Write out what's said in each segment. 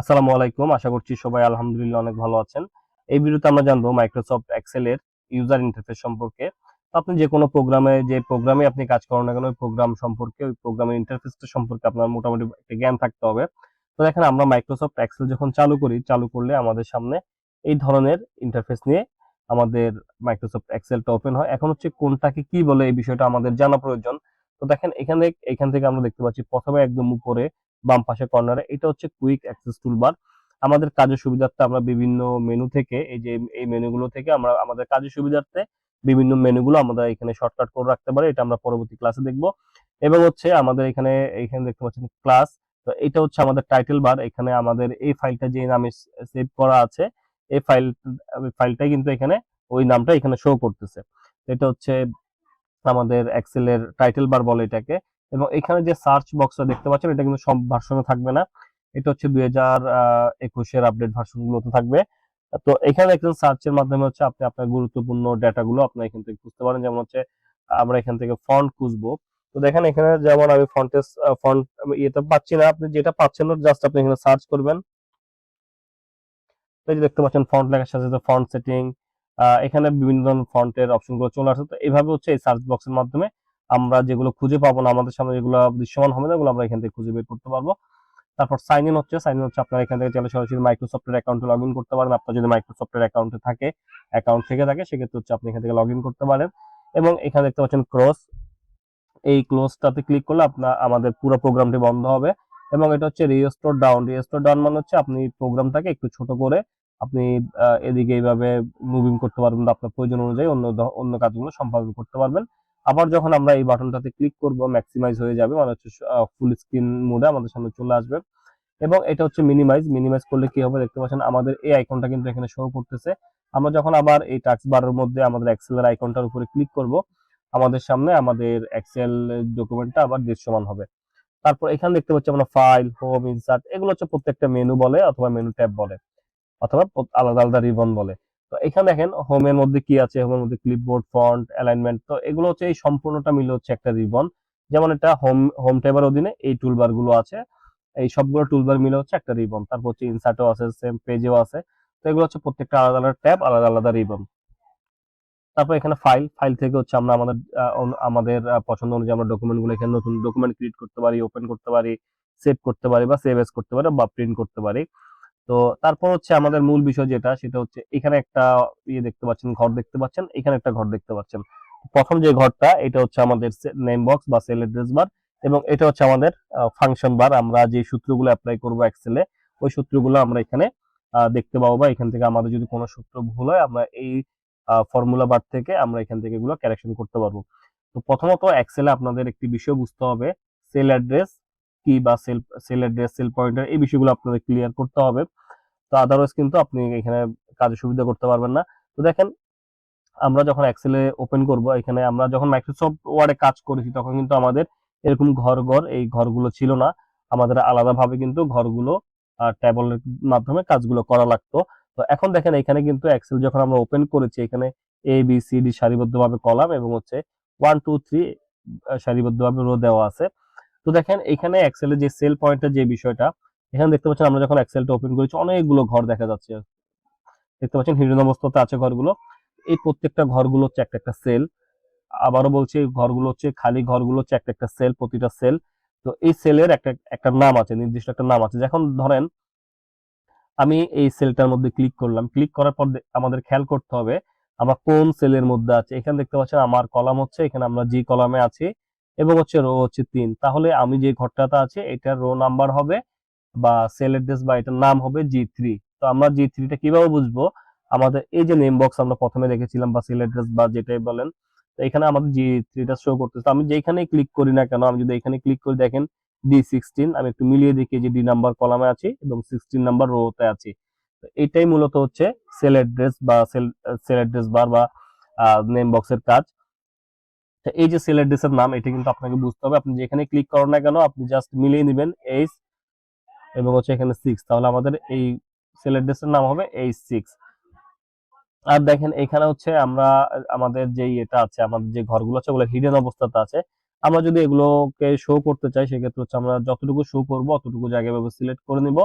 আসসালামু আলাইকুম। আশা করছি সবাই আলহামদুলিল্লাহ অনেক ভালো আছেন। এই ভিডিওতে আমরা জানবো মাইক্রোসফট এক্সেল এর ইউজার ইন্টারফেস সম্পর্কে। তো আপনি যে কোনো প্রোগ্রামে যে প্রোগ্রামে আপনি কাজ করেন না কেন ওই প্রোগ্রাম সম্পর্কে ওই প্রোগ্রামের ইন্টারফেসটা সম্পর্কে আপনার মোটামুটি একটা জ্ঞান থাকতে হবে। তো দেখেন আমরা মাইক্রোসফট এক্সেল যখন চালু করলে আমাদের সামনে এই ধরনের ইন্টারফেস নিয়ে আমাদের মাইক্রোসফট এক্সেলটা ওপেন হয়। এখন হচ্ছে কোনটাকে কি বলে এই বিষয়টা আমাদের জানা প্রয়োজন। তো দেখেন এখান থেকে আমরা দেখতে পাচ্ছি প্রথমে একদম উপরে বাম পাশে কর্নারে এটা হচ্ছে কুইক অ্যাক্সেস টুলবার। আমাদের কাজের সুবিধার্থে আমরা বিভিন্ন মেনু থেকে এই মেনুগুলো থেকে আমরা আমাদের কাজের সুবিধার্থে বিভিন্ন মেনুগুলো আমরা এখানে শর্টকাট করে রাখতে পারি। এটা আমরা পরবর্তী ক্লাসে দেখব। এবং হচ্ছে আমাদের এখানে দেখতে পাচ্ছেন ক্লাস। তো এটা হচ্ছে আমাদের টাইটেল বার। এখানে আমাদের এই ফাইলটা যে নামে সেভ করা আছে এই ফাইলটাই কিন্তু এখানে ওই নামটা এখানে শো করতেছে। এটা হচ্ছে আমাদের এক্সেল এর টাইটেল বার বলে এটাকে। এবং এখানে যে সার্চ বক্সটা দেখতে পাচ্ছেন এটা কিন্তু সব ভার্সনে থাকবে না। এটা হচ্ছে 2021 এর আপডেট ভার্সন গুলোতে থাকবে। তো এখানে একজন সার্চের মাধ্যমে হচ্ছে আপনি আপনার গুরুত্বপূর্ণ ডেটা গুলো আপনি এখান থেকে খুঁজতে পারেন। যেমন হচ্ছে আমরা এখান থেকে ফন্ট খুঁজবো। তো দেখেন এখানে যেমন আমি ফন্ট ইয়েতে পাচ্ছি না, আপনি যেটা পাচ্ছেন না জাস্ট আপনি এখানে সার্চ করবেন। এই যে দেখতে পাচ্ছেন ফন্ট লেখার সাথে সাথে ফন্ট সেটিং, এখানে বিভিন্ন ধরনের ফন্টের অপশনগুলো চলে আসে। তো এইভাবে হচ্ছে এই সার্চ বক্সের মাধ্যমে আমরা যেগুলো খুঁজে পাবো না, আমাদের সামনে যেগুলো দৃশ্যমান হবে না, ওগুলো আমরা এখান থেকে খুঁজে বের করতে পারবো। তারপর সাইন ইন হচ্ছে আপনারা এখান থেকে চাইলে সরাসরি মাইক্রোসফটের অ্যাকাউন্টে লগ ইন করতে পারেন। আপনার যদি মাইক্রোসফটের অ্যাকাউন্ট থেকে থাকে সেক্ষেত্রে হচ্ছে আপনি এখান থেকে লগ ইন করতে পারেন। এবং এখানে দেখতে পাচ্ছেন ক্রস, এই ক্লোজটাতে ক্লিক করলে আমাদের পুরো প্রোগ্রামটি বন্ধ হবে। এবং এটা হচ্ছে রিস্টোর ডাউন মানে হচ্ছে আপনি প্রোগ্রামটাকে একটু ছোট করে আপনি এদিকে এইভাবে মুভিং করতে পারবেন, বা আপনার প্রয়োজন অনুযায়ী অন্য কাজগুলো সম্পাদন করতে পারবেন। আবার যখন আমরা এই বাটনটাতে ক্লিক করব ম্যাক্সিমাইজ হয়ে যাবে, মানে হচ্ছে ফুল স্ক্রিন মোডে আমাদের সামনে চলে আসবে। এবং এটা হচ্ছে মিনিমাইজ করলে কি হবে দেখতে পাচ্ছেন আমাদের এই আইকনটা কিন্তু এখানে শো করতেছে। আমরা যখন আবার এই টাস্ক বারের মধ্যে আমাদের এক্সেলের আইকনটার উপরে ক্লিক করব আমাদের সামনে আমাদের এক্সেল ডকুমেন্টটা আবার দৃশ্যমান হবে। তারপর এখানে দেখতে পাচ্ছি আমরা ফাইল, হোম, ইনসার্ট, এগুলো হচ্ছে প্রত্যেকটা মেনু বলে অথবা মেনু ট্যাব বলে অথবা আলাদা আলাদা রিবন বলে। তো এখানে দেখেন হোমের মধ্যে কি আছে, হোমের মধ্যে ক্লিপবোর্ড, ফন্ট, অ্যালাইনমেন্ট। তো এগুলো হচ্ছে এই সম্পূর্ণটা মিলে হচ্ছে একটা রিবন। যেমন এটা হোম ট্যাবের অধীনে এই টুলবার গুলো আছে, এই সবগুলো টুলবার মিলে হচ্ছে একটা রিবন। তারপর হচ্ছে ইনসার্টও আছে, সেম পেজেও আছে। তো এগুলো হচ্ছে প্রত্যেকটা আলাদা আলাদা ট্যাব, আলাদা আলাদা রিবন। তারপর এখানে ফাইল থেকে হচ্ছে আমরা আমাদের পছন্দ অনুযায়ী আমরা ডকুমেন্ট গুলো এখানে নতুন ডকুমেন্ট ক্রিয়েট করতে পারি, ওপেন করতে পারি, সেভ করতে পারি, বা সেভ এস করতে পারি, বা প্রিন্ট করতে পারি। তো তারপর হচ্ছে আমাদের মূল বিষয় যেটা সেটা হচ্ছে এখানে একটা দেখতে পাচ্ছেন, ঘর দেখতে পাচ্ছেন, এখানে একটা ঘর দেখতে পাচ্ছেন। প্রথম যে ঘরটা এটা হচ্ছে আমাদের নেম বক্স বা সেল অ্যাড্রেস বার। এবং এটা হচ্ছে আমাদের ফাংশন বার। আমরা যে সূত্রগুলো অ্যাপ্লাই করব এক্সেলে ওই সূত্রগুলো আমরা এখানে দেখতে পাবো, বা এখান থেকে আমাদের যদি কোনো সূত্র ভুল হয় আমরা এই ফর্মুলা বার থেকে আমরা এখান থেকে এগুলো কারেকশন করতে পারবো। তো প্রথমত এক্সেলে আপনাদের একটি বিষয় বুঝতে হবে, সেল অ্যাড্রেস কি বা সেল অ্যাড্রেস, সেল পয়েন্টার, এই বিষয়গুলো আপনাদের ক্লিয়ার করতে হবে। তো আদারওয়াইজ কিন্তু আপনি এখানে কাজে সুবিধা করতে পারবেন না। তো দেখেন আমরা যখন এক্সেলে ওপেন করব, এখানে আমরা যখন মাইক্রোসফট ওয়ার্ডে কাজ করেছি তখন কিন্তু আমাদের এরকম ঘর এই ঘরগুলো ছিল না। আমাদের আলাদাভাবে কিন্তু ঘরগুলো ট্যাবের মাধ্যমে কাজগুলো করা লাগতো। তো এখন দেখেন এখানে কিন্তু এক্সেল যখন আমরা ওপেন করেছি এখানে এ বি সি ডি সারিবদ্ধভাবে কলাম এবং হচ্ছে 1 2 3 সারিবদ্ধভাবে রো দেওয়া আছে। তো দেখেন এখানে এক্সেলে যে সেল পয়েন্টের যে বিষয়টা, এখানে দেখতে পাচ্ছেন আমরা যখন এক্সেলটা ওপেন করেছি অনেকগুলো ঘর দেখা যাচ্ছে। দেখতে পাচ্ছেন হিডেন অবস্থাতে আছে ঘরগুলো। এই প্রত্যেকটা ঘরগুলো হচ্ছে একটা একটা সেল। আবারও বলছি ঘরগুলো হচ্ছে খালি ঘরগুলো হচ্ছে একটা একটা সেল, প্রতিটা সেল। তো এই সেলের একটা একটা নাম আছে, নির্দিষ্ট একটা নাম আছে। যখন ধরেন আমি এই সেলটার মধ্যে ক্লিক করলাম, ক্লিক করার পর আমাদের খেয়াল করতে হবে আমরা কোন সেলের মধ্যে আছে। এখানে দেখতে পাচ্ছেন আমার কলাম হচ্ছে, এখানে আমরা জি কলামে আছি এবং হচ্ছে রো হচ্ছে 3। তাহলে আমি যে ঘরটাতে আছে এটার রো নাম্বার হবে বা সেল অ্যাড্রেস বা এটার নাম হবে জি3। তো আমরা জি3টা কিভাবে বুঝবো, আমাদের এই যে নেম বক্স আমরা প্রথমে দেখেছিলাম বা সেল অ্যাড্রেস বা যেটাই বলেন, তো এখানে আমাদের জি3টা শো করতেছে। আমি যেখানেই ক্লিক করি না কেন, আমি যদি এখানে ক্লিক করি দেখেন D16, আমি একটু মিলিয়ে দেখি যে ডি নাম্বার কলামে আছি এবং 16 নাম্বার রোতে আছি। তো এটাই মূলত হচ্ছে সেল অ্যাড্রেস বা সেল অ্যাড্রেস বার বা নেম বক্সের কাজ। তো এই যে সেল অ্যাড্রেসের নাম এটা কিন্তু আপনাকে বুঝতে হবে। আপনি যেখানে ক্লিক করেন না কেন আপনি জাস্ট মিলিয়ে নেবেন এইচ এবং হচ্ছে এখানে 6, তাহলে আমাদের এই সেল অ্যাড্রেসের নাম হবে H6। আর দেখেন এখানে হচ্ছে আমরা আমাদের যে এটা আছে, আমাদের যে ঘরগুলো আছে ওগুলো হিডেন অবস্থাতে আছে। আমরা যদি এগুলোকে শো করতে চাই সেক্ষেত্রে হচ্ছে আমরা যতটুকু শো করব অতটুকু জায়গা ভাবে সিলেক্ট করে নিব।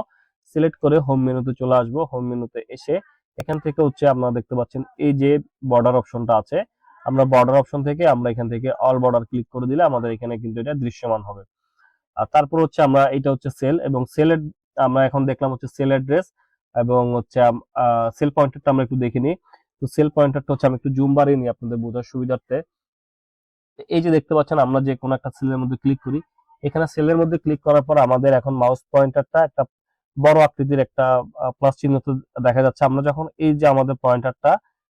সিলেক্ট করে হোম মেনুতে চলে আসবো। হোম মেনুতে এসে এখান থেকে হচ্ছে আপনারা দেখতে পাচ্ছেন এই যে বর্ডার অপশনটা আছে, আমরা বর্ডার অপশন থেকে আমরা এখান থেকে অল বর্ডার ক্লিক করে দিলে আমাদের এখানে কিন্তু এটা দৃশ্যমান হবে। আর তারপর হচ্ছে আমরা এটা হচ্ছে সেল, এবং সেলের আমরা এখন দেখলাম হচ্ছে সেল অ্যাড্রেস এবং হচ্ছে সেল পয়েন্টারটা আমরা একটু দেখে নিই। তো সেল পয়েন্টারটা হচ্ছে আমি একটু জুম বাড়িয়ে নিই আপনাদের বোঝার সুবিধার্থে। এই যে দেখতে পাচ্ছেন আমরা যে কোনো একটা সেলের মধ্যে ক্লিক করি, এখানে সেলের মধ্যে ক্লিক করার পর আমাদের এখন মাউস পয়েন্টারটা একটা বড় আকৃতির একটা প্লাস চিহ্ন তো দেখা যাচ্ছে। আমরা যখন এই যে আমাদের পয়েন্টারটা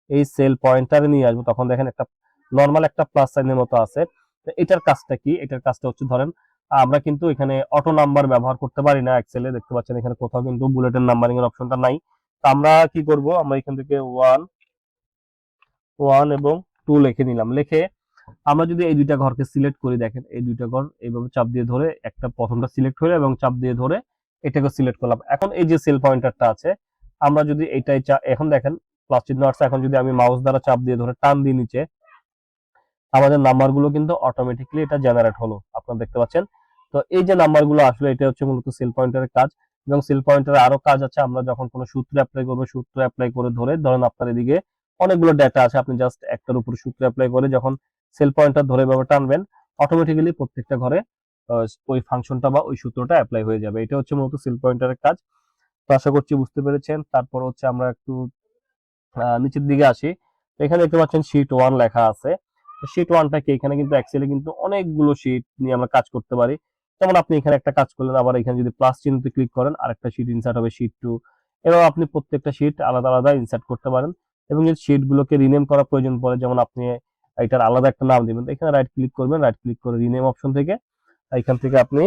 এই সেল পয়েন্টারে নিয়ে আসবো তখন দেখেন একটা নর্মাল একটা প্লাস সাইনের মতো আছে। তো এটার কাজটা কি? এটার কাজটা হচ্ছে ধরেন আমরা কিন্তু এখানে অটো নাম্বার ব্যবহার করতে পারি না এক্সেলে, দেখতে পাচ্ছেন এখানে কোথাও কিন্তু বুলেটের নাম্বারিং এর অপশনটা নাই। তো আমরা কি করব, আমরা এখান থেকে 1 এবং 2 লিখে নিলাম। লিখে আমরা যদি এই দুইটা ঘরকে সিলেক্ট করি, দেখেন এই দুইটা ঘর এইভাবে চাপ দিয়ে ধরে একটা প্রথমটা সিলেক্ট হলো এবং চাপ দিয়ে ধরে এটাকে সিলেক্ট করলাম। এখন এই যে সেল পয়েন্টারটা আছে আমরা যদি এইটাই এখন দেখেন প্লাস চিহ্ন আসছে, এখন যদি আমি মাউস দ্বারা চাপ দিয়ে ধরে টান দিয়ে নিচে আমাদের নাম্বারগুলো কিন্তু অটোমেটিক্যালি এটা জেনারেট হলো, আপনারা দেখতে পাচ্ছেন। তো এই যে নাম্বারগুলো আসলে এটা হচ্ছে মূলত সেল পয়েন্টারের কাজ। এবং সেল পয়েন্টারের আরো কাজ আছে, আমরা যখন কোনো সূত্র অ্যাপ্লাই করবো সূত্র অ্যাপ্লাই করে ধরেন আপনার এদিকে অনেকগুলো ডেটা আছে, আপনি জাস্ট একটার উপর সূত্র অ্যাপ্লাই করে যখন সেল পয়েন্টার ধরে এভাবে টানবেন অটোমেটিক্যালি প্রত্যেকটা ঘরে ওই ফাংশনটা বা ওই সূত্রটা অ্যাপ্লাই হয়ে যাবে। এটা হচ্ছে মূলত সেল পয়েন্টারের কাজ। তো আশা করছি বুঝতে পেরেছেন। তারপর হচ্ছে আমরা একটু নিচের দিকে আসি। তো এখানে দেখতে পাচ্ছেন শীট 1 লেখা আছে। তো শীট 1টা কি? এখানে কিন্তু এক্সেলে কিন্তু অনেকগুলো শীট নিয়ে আমরা কাজ করতে পারি। যেমন আপনি এখানে একটা কাজ করলেন, আবার এখানে যদি প্লাস চিহ্নতে ক্লিক করেন আরেকটা শীট ইনসার্ট হবে শীট 2। এবার আপনি প্রত্যেকটা শীট আলাদা আলাদা ইনসার্ট করতে পারেন। এবং এই শীট গুলোকে রিনেম করার প্রয়োজন পড়ে, যেমন আপনি এটার আলাদা একটা নাম দিবেন। এখানে রাইট ক্লিক করবেন, রাইট ক্লিক করে রিনেম অপশন থেকে এখান থেকে আপনি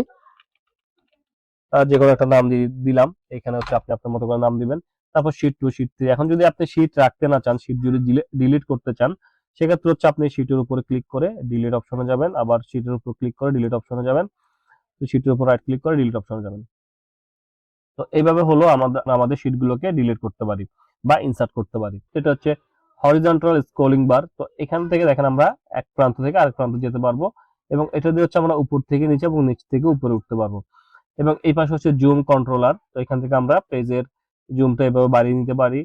যে কোনো একটা নাম দিলাম। এখানে হচ্ছে আপনি আপনার মতো করে নাম দিবেন। তারপর শীট 2, শীট 3। এখন যদি আপনি শীট রাখতে না চান, শীট যদি ডিলিট করতে চান, সেক্ষেত্রে হচ্ছে আপনি শীটের উপরে ক্লিক করে ডিলিট অপশনে যাবেন, আবার শীটের উপর ক্লিক করে ডিলিট অপশনে যাবেন। তো শীটের উপর রাইট ক্লিক করে ডিলিট অপশনে যাবেন। তো এইভাবে হলো আমাদের শীটগুলোকে ডিলিট করতে পারি বা ইনসার্ট করতে পারি। এটা হচ্ছে হরিজন্টাল স্ক্রলিং বার। তো এখান থেকে দেখেন আমরা এক প্রান্ত থেকে আরেক প্রান্ত যেতে পারবো, এবং এটা দিয়ে হচ্ছে আমরা উপর থেকে নিচে এবং নিচ থেকে উপরে উঠতে পারবো। এবং এই পাশে হচ্ছে জুম কন্ট্রোলার। তো এখান থেকে আমরা পেজের জুমটা এভাবে বাড়িয়ে নিতে পারি,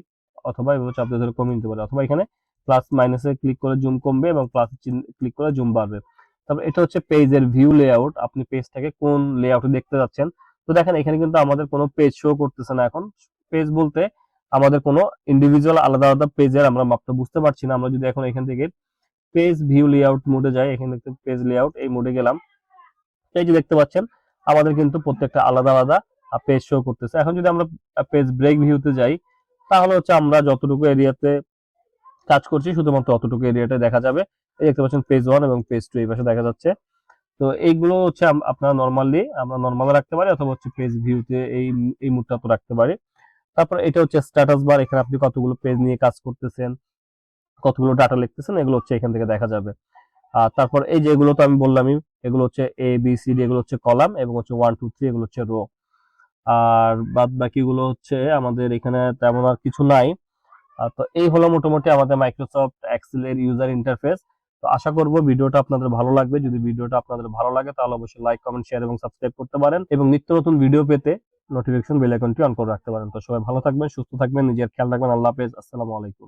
অথবা এভাবে চাপ দিয়ে ধরে কমিয়ে নিতে পারি, অথবা এখানে প্লাস মাইনাসে ক্লিক করে জুম কমবে এবং প্লাস ক্লিক করে জুম বাড়বে। তারপর এটা হচ্ছে পেজের ভিউ লেআউট, আপনি পেজটাকে কোন লেআউটে দেখতে যাচ্ছেন। তো দেখেন এখানে কিন্তু আমাদের কোনো পেজ শো করতেছে না। এখন পেজ বলতে আমাদের কোনো ইন্ডিভিজুয়াল আলাদা আলাদা পেজের আমরা মাপটা বুঝতে পারছি না। আমরা যদি এখন এখান থেকে পেজ ভিউ লেআউট মোডে যাই, এখানে দেখতে পেজ লেআউট এই মোডে গেলাম, এই যে দেখতে পাচ্ছেন আমাদের কিন্তু প্রত্যেকটা আলাদা আলাদা পেজ শো করতেছে। এখন যদি আমরা পেজ ব্রেক ভিউতে যাই, তাহলে হচ্ছে আমরা যতটুকু এরিয়াতে কাজ করছি শুধুমাত্র অতটুকু এরিয়াতে দেখা যাবে। এই দেখতে পাচ্ছেন পেজ 1 এবং পেজ 2 এই পাশে দেখা যাচ্ছে। তো এইগুলো হচ্ছে আপনারা আমরা নরমালে রাখতে পারি, অথবা হচ্ছে পেজ ভিউতে এই মুডটা তো রাখতে পারি। তারপর এটা হচ্ছে স্ট্যাটাস বার, এখানে আপনি কতগুলো পেজ নিয়ে কাজ করতেছেন, কতগুলো ডাটা লিখতেছেন, এগুলো হচ্ছে এখান থেকে দেখা যাবে। আর তারপর এই যে এগুলো তো আমি বললামই, এগুলো হচ্ছে এ বি সি ডি, এগুলো হচ্ছে কলাম, এবং হচ্ছে 1 2 3 এগুলো হচ্ছে রো। আর বাদ বাকিগুলো হচ্ছে আমাদের এখানে তেমন আর কিছু নাই। তো এই হলো মোটামুটি আমাদের মাইক্রোসফট এক্সেল এর ইউজার ইন্টারফেস। তো আশা করব ভিডিওটা আপনাদের ভালো লাগবে। যদি ভিডিওটা আপনাদের ভালো লাগে তাহলে অবশ্যই লাইক, কমেন্ট, শেয়ার এবং সাবস্ক্রাইব করতে পারেন, এবং নিত্য নতুন ভিডিও পেতে নোটিফিকেশন বেল আইকনটি অন করে রাখতে পারেন। তো সবাই ভালো থাকবেন, সুস্থ থাকবেন, নিজের খেয়াল রাখবেন। আল্লাহ হাফেজ, আসসালামু আলাইকুম।